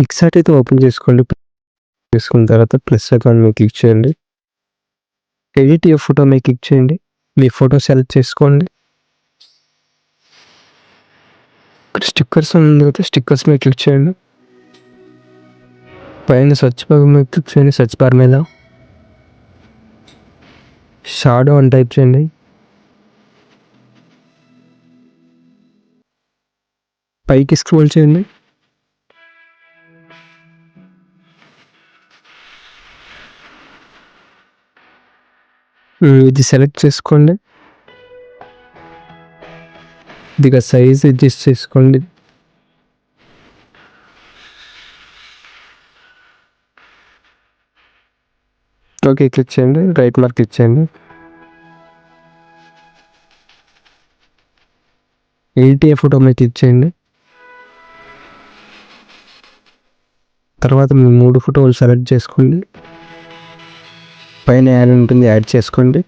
Picsart అయితే open చేసుకోండి. చేసుకున్న తర్వాత ప్లస్ ఐకాన్ మీద క్లిక్ చేయండి. ఎడిట్ యువర్ ఫోటో మీద క్లిక్ చేయండి. మీ ఫోటో సెలెక్ట్ చేసుకోండి. ఇక్కడ స్టిక్కర్స్ ఉంది కదా, స్టిక్కర్స్ మీద క్లిక్ చేయండి. పైన సెర్చ్ బార్ మీద క్లిక్ చేయండి. సెర్చ్ బార్ మీద షాడో అని టైప్ చేయండి. పైకి స్క్రోల్ చేయండి. ఇది సెలెక్ట్ చేసుకోండి. ఇదిగా సైజ్ అడ్జస్ట్ చేసుకోండి. ఓకే క్లిక్ చేయండి. రైట్ మార్క్ క్లిక్ చేయండి. ఎడిట్ ఫోటో మీద క్లిక్ చేయండి. తర్వాత మీ 3 ఫోటోలు సెలెక్ట్ చేసుకోండి. పైన యాడ్ ఉంటుంది, యాడ్ చేసుకోండి.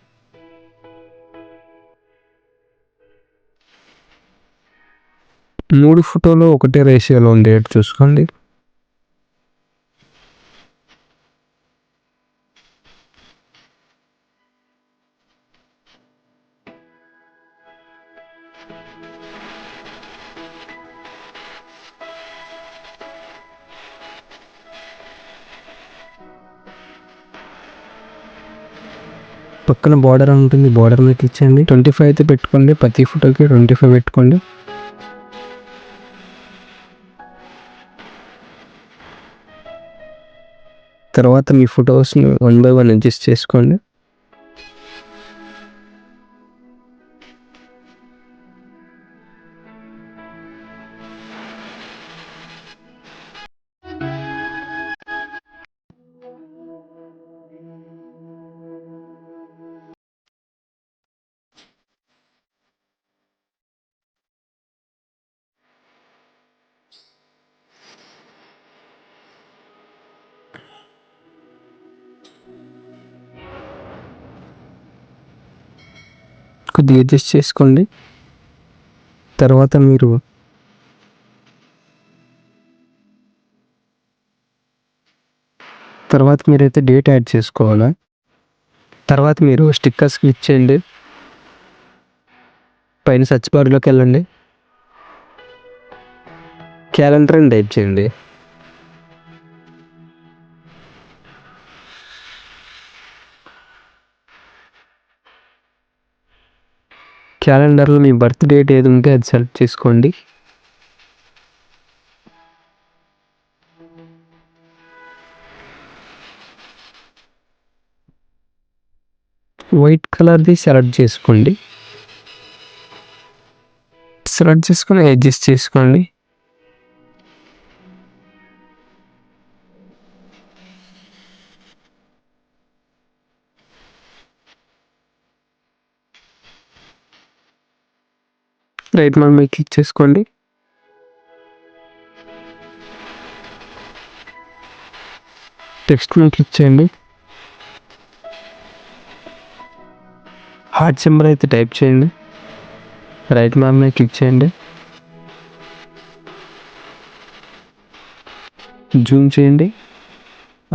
మూడు ఫోటోలు ఒకటే రేషియోలో ఉండేట్టు చూసుకోండి. పక్కన బార్డర్ ఉంటుంది, బార్డర్ మీద క్లిక్ చేయండి. 25 అయితే పెట్టుకోండి. ప్రతి ఫోటోకి 25 పెట్టుకోండి. తర్వాత మీ ఫొటోస్ని 1 by 1 అడ్జస్ట్ చేసుకోండి. కొద్దిగా అడ్జస్ట్ చేసుకోండి. తర్వాత మీరైతే డేట్ యాడ్ చేసుకోవాలా. తర్వాత మీరు స్టిక్కర్స్ క్లిక్ చేయండి. పైన సెర్చ్ బార్లోకి వెళ్ళండి. క్యాలెండర్ అని టైప్ చేయండి. క్యాలెండర్లో మీ బర్త్ డేట్ ఏది ఉంటే అది సెలెక్ట్ చేసుకోండి. వైట్ కలర్ది సెలెక్ట్ చేసుకోండి. సెలెక్ట్ చేసుకొని అడ్జస్ట్ చేసుకోండి. రైట్ మార్క్ మీద క్లిక్ చేసుకోండి. టెక్స్ట్ మీద క్లిక్ చేయండి. హార్ట్ సింబల్ అయితే టైప్ చేయండి. రైట్ మార్క్ మీద క్లిక్ చేయండి. జూమ్ చేయండి.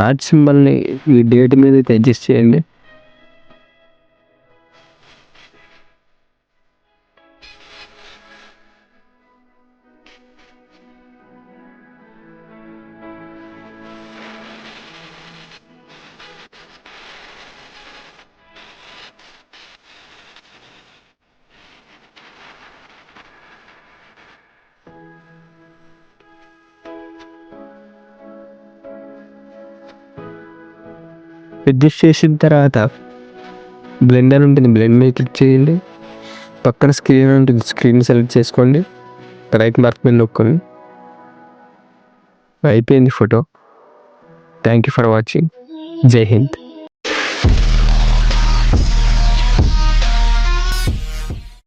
హార్ట్ సింబల్ని ఈ డేట్ మీద అయితే అడ్జస్ట్ చేయండి. అడ్జస్ట్ చేసిన తర్వాత బ్లెండర్ ఉంటుంది, బ్లెండ్ మీద క్లిక్ చేయండి. పక్కన స్క్రీన్ ఉంటుంది, స్క్రీన్ సెలెక్ట్ చేసుకోండి. రైట్ మార్క్ మీద నొక్కండి. అయిపోయింది photo. Thank you for watching. జై హింద్.